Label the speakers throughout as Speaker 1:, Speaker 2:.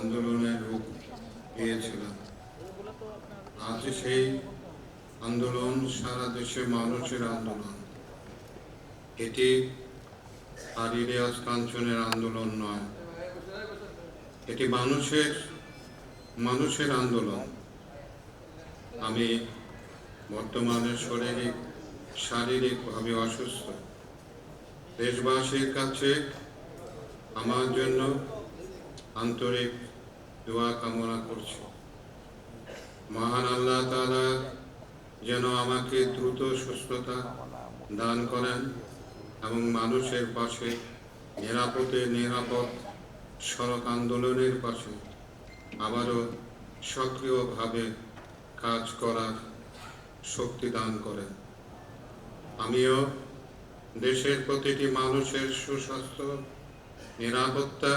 Speaker 1: আন্দোলনের রূপ দিয়েছিলাম। আজ সেই আন্দোলন সারা দেশের মানুষের আন্দোলন। এটি আর ইলিয়াস কাঞ্চনের আন্দোলন নয়, এটি মানুষের আন্দোলন। আমি বর্তমানে শারীরিকভাবে অসুস্থ। দেশবাসীর কাছে আমার জন্য আন্তরিক দোয়া কামনা করছি। মহান আল্লাহ তাআলা যেন আমাকে দ্রুত সুস্থতা দান করেন এবং মানুষের পাশে নিরাপদ সড়ক আন্দোলনের পাশে আবারও সক্রিয়ভাবে কাজ করার শক্তি দান করেন। আমিও দেশের প্রতিটি মানুষের সুস্বাস্থ্য, নিরাপত্তা,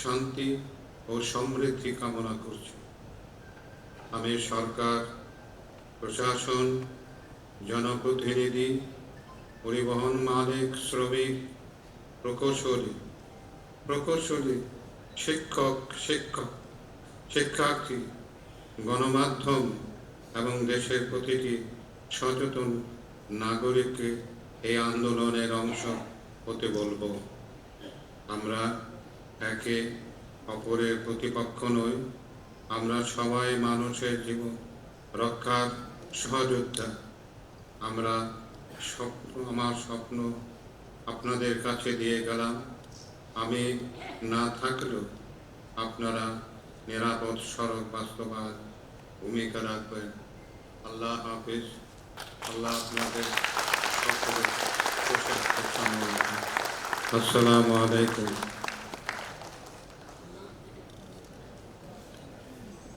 Speaker 1: শান্তি ও সমৃদ্ধি কামনা করছি। আমি সরকার, প্রশাসন, জনপ্রতিনিধি, পরিবহন মালিক, শ্রমিক, প্রকৌশলী, শিক্ষার্থী, গণমাধ্যম এবং দেশের প্রতিটি সচেতন নাগরিককে এই আন্দোলনের অংশ হতে বলবো। আমরা একে অপরের প্রতিপক্ষ নই, আমরা সবাই মানুষের জীবন রক্ষার সহযোদ্ধা। আমার স্বপ্ন আপনাদের কাছে দিয়ে গেলাম। আমি না থাকলেও আপনারা নিরাপদ সড়ক বাস্তবায়ন ভূমিকা রাখবেন। আল্লাহ হাফিজ। আল্লাহ আপনাদের সকলের সুস্বাস্থ্য কামনা করেন। আসসালামু আলাইকুম।